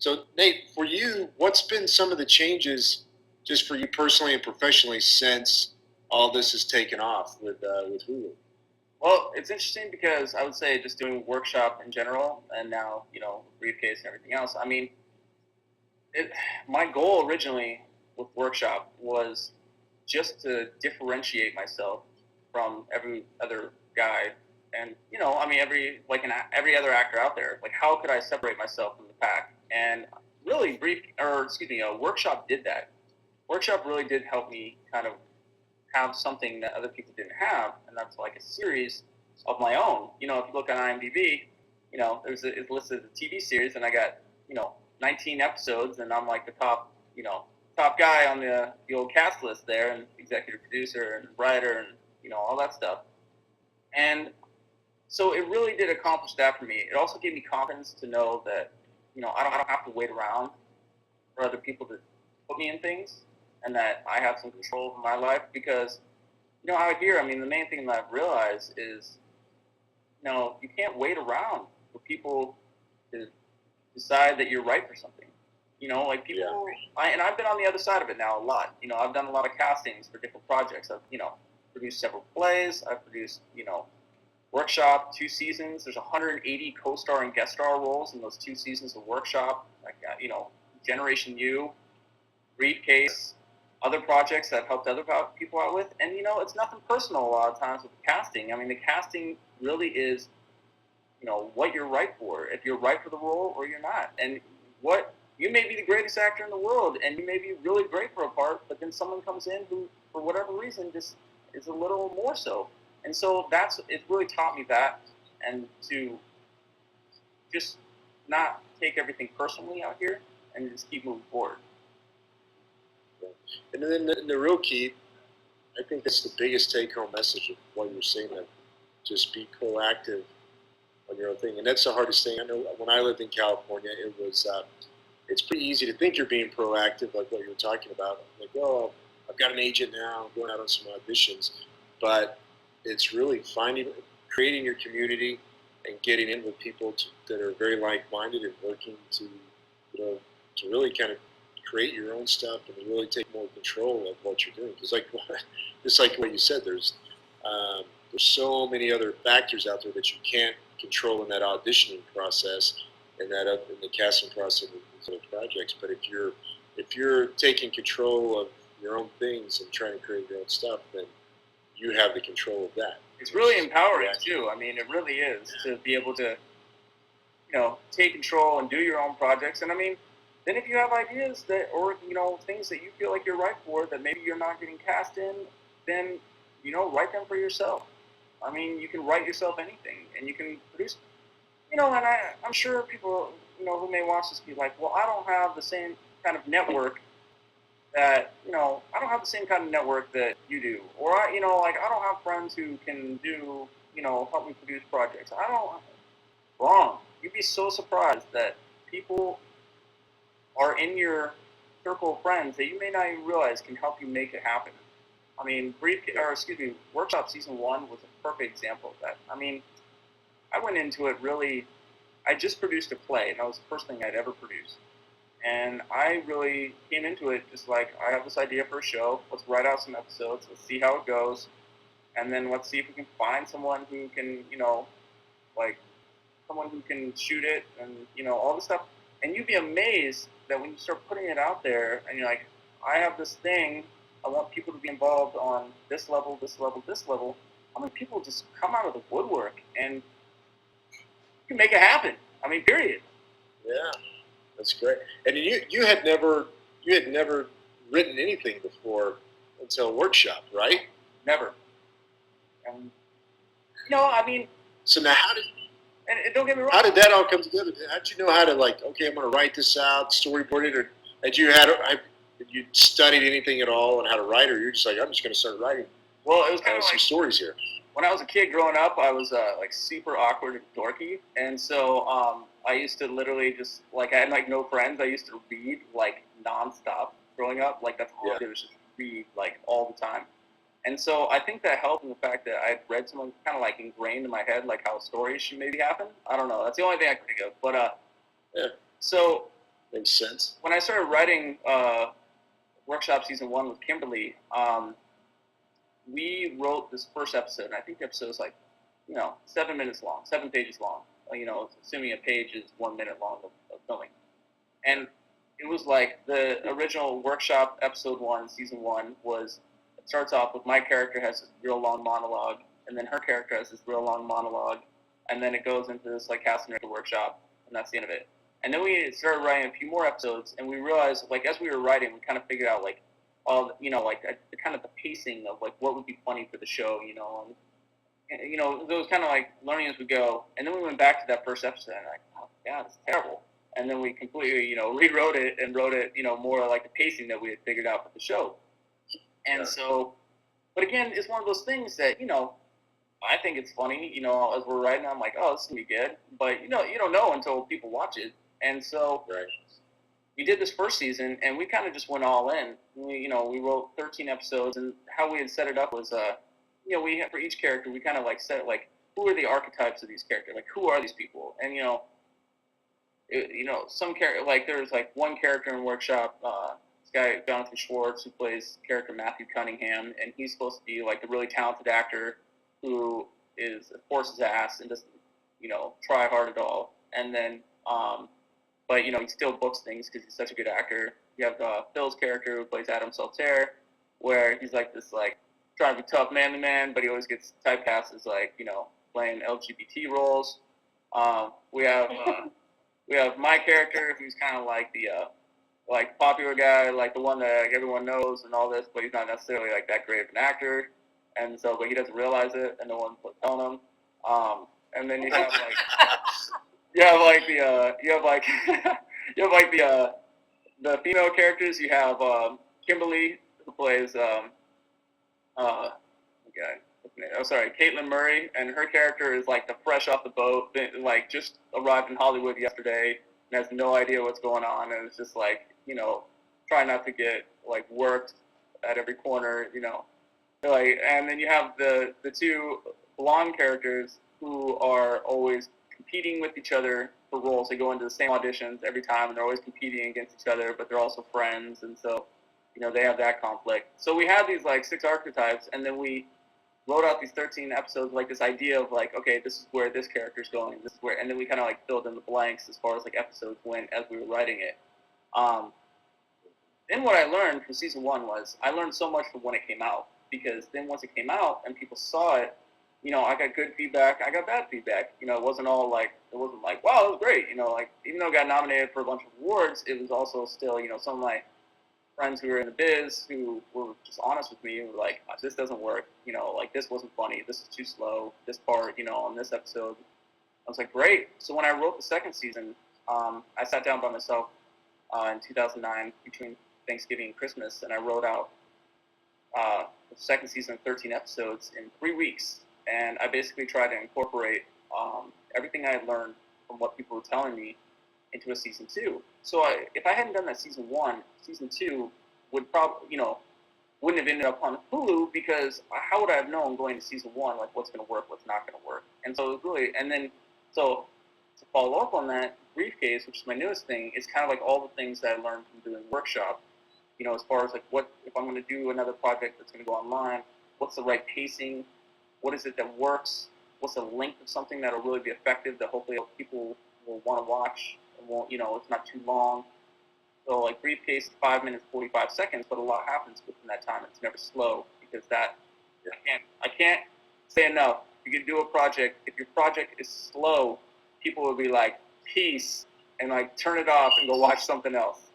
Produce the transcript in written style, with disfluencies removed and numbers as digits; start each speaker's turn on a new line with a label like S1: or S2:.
S1: So Nate, for you, what's been some of the changes just for you personally and professionally since all this has taken off with HULU?
S2: Well, it's interesting because I would say just doing workshop in general, and now briefcase and everything else. I mean, my goal originally with workshop was just to differentiate myself from every other guy, and every other actor out there. Like, how could I separate myself from the pack? And really, workshop did that. Workshop really did help me kind of have something that other people didn't have, and that's like a series of my own. If you look on IMDb, it's listed as a TV series, and I got 19 episodes, and I'm like the top guy on the old cast list there, and executive producer and writer, and all that stuff. And so it really did accomplish that for me. It also gave me confidence to know that I don't have to wait around for other people to put me in things, and that I have some control over my life. Because out here, I mean, the main thing that I've realized is you can't wait around for people to decide that you're right for something. Like people, and I've been on the other side of it now a lot. I've done a lot of castings for different projects. I've produced several plays. I've produced Workshop 2 seasons. There's 180 co-star and guest star roles in those 2 seasons of Workshop. Like Generation U, Briefcase, other projects that I've helped other people out with. And it's nothing personal a lot of times with the casting. I mean, the casting really is what you're right for. If you're right for the role or you're not. And you may be the greatest actor in the world, and you may be really great for a part, but then someone comes in who, for whatever reason, just is a little more so. And so it really taught me that, and to just not take everything personally out here, and just keep moving forward.
S1: And then the real key, I think that's the biggest take-home message of what you're saying, that just be proactive on your own thing. And that's the hardest thing. I know when I lived in California, it was it's pretty easy to think you're being proactive, like what you were talking about. Like, oh, I've got an agent now, I'm going out on some auditions. But it's really creating your community and getting in with people that are very like-minded and working to really kind of create your own stuff and to really take more control of what you're doing. Because just like what you said, there's so many other factors out there that you can't control in that auditioning process and in the casting process of these other projects. But if you're taking control of your own things and trying to create your own stuff, then you have the control of that.
S2: It's really empowering too. I mean, it really is to be able to, take control and do your own projects. And I mean, then if you have ideas or things that you feel like you're right for that maybe you're not getting cast in, then write them for yourself. I mean, you can write yourself anything, and you can produce. And I'm sure people who may watch this be like, well, I don't have the same kind of network that I don't have the same kind of network that you do, or I don't have friends who can do help me produce projects. Wrong. You'd be so surprised that people are in your circle of friends that you may not even realize can help you make it happen. I mean, Workshop Season 1 was a perfect example of that. I mean, I went into it really, I just produced a play, and that was the first thing I'd ever produced. And I really came into it just like, I have this idea for a show, let's write out some episodes, let's see how it goes, and then let's see if we can find someone who can, someone who can shoot it, and, all this stuff. And you'd be amazed that when you start putting it out there, and you're like, I have this thing, I want people to be involved on this level, this level, this level, how many people just come out of the woodwork and you can make it happen? I mean, period.
S1: Yeah, that's great. And you had never written anything before until Workshop, right?
S2: Never. I mean.
S1: So now,
S2: and don't get me wrong.
S1: How did that all come together? How did you know how to okay, I'm going to write this out, storyboard it, or had you studied anything at all on how to write, or you're just like, I'm just going to start writing?
S2: Well, it was kind of
S1: some stories here.
S2: When I was a kid growing up, I was super awkward and dorky, and so I used to literally just I had no friends. I used to read nonstop growing up. That's all I did was just read all the time. And so I think that helped in the fact that I had read someone kind of ingrained in my head how stories should maybe happen. I don't know. That's the only thing I can think of. But so
S1: Makes sense.
S2: When I started writing Workshop Season 1 with Kimberly, we wrote this first episode, and I think the episode was like, 7 minutes long, 7 pages long. Assuming a page is 1 minute long of filming. And it was like the original Workshop Episode 1, Season 1 it starts off with my character has this real long monologue, and then her character has this real long monologue, and then it goes into this like casting director workshop, and that's the end of it. And then we started writing a few more episodes, and we realized, like, as we were writing, we kind of figured out, like, the kind of the pacing of, like, what would be funny for the show, and, it was kind of like learning as we go. And then we went back to that first episode, and like, oh, yeah, it's terrible. And then we completely, rewrote it and wrote it, more like the pacing that we had figured out for the show. And so, but again, it's one of those things that, I think it's funny, as we're writing, I'm like, oh, this is going to be good. But, you don't know until people watch it. And so we did this first season, and we kind of just went all in. We wrote 13 episodes, and how we had set it up was, we had, for each character, we kind of like set it like, who are the archetypes of these characters? Like, who are these people? And, some character, like, there's like one character in Workshop, this guy, Jonathan Schwartz, who plays character Matthew Cunningham, and he's supposed to be like a really talented actor who forces his ass and doesn't, try hard at all. And then, but, he still books things because he's such a good actor. You have Phil's character who plays Adam Saltaire, where he's like this, like, trying to be tough man-to-man, but he always gets typecast as, like, playing LGBT roles. We have my character, who's kind of like the popular guy, like the one that everyone knows and all this, but he's not necessarily like that great of an actor, and so, but he doesn't realize it, and no one's telling him. And then you have the female characters. You have Kimberly, who plays Caitlin Murray, and her character is like the fresh off the boat, like just arrived in Hollywood yesterday and has no idea what's going on, and it's just like, trying not to get like worked at every corner, like. And then you have the two blonde characters who are always competing with each other for roles. They go into the same auditions every time, and they're always competing against each other, but they're also friends, and so, they have that conflict. So we had these like 6 archetypes, and then we wrote out these 13 episodes, like this idea of like, okay, this is where this character's going, this is where, and then we kind of like filled in the blanks as far as like episodes went as we were writing it. Then what I learned from season 1 was I learned so much from when it came out, because then once it came out and people saw it, I got good feedback, I got bad feedback. It wasn't all like, it wasn't like, wow, it was great. Like, even though it got nominated for a bunch of awards, it was also still, some of my friends who were in the biz who were just honest with me and were like, this doesn't work, like, this wasn't funny, this is too slow, this part, on this episode. I was like, great. So when I wrote the second season, I sat down by myself in 2009 between Thanksgiving and Christmas, and I wrote out the second season of 13 episodes in 3 weeks. And I basically tried to incorporate everything I had learned from what people were telling me into a season 2. So if I hadn't done that season 1, season 2 would probably, wouldn't have ended up on HULU, because how would I have known going to season 1, like, what's going to work, what's not going to work? And so it was really, and then, so to follow up on that, Briefcase, which is my newest thing, is kind of like all the things that I learned from doing Workshop, as far as like, what, if I'm going to do another project that's going to go online, what's the right pacing, what is it that works, what's the length of something that'll really be effective, that hopefully people will want to watch, and won't, it's not too long. So like Briefcase, 5 minutes, 45 seconds, but a lot happens within that time. It's never slow, because that, I can't say enough. You can do a project, if your project is slow, people will be like, peace, and like turn it off and go watch something else.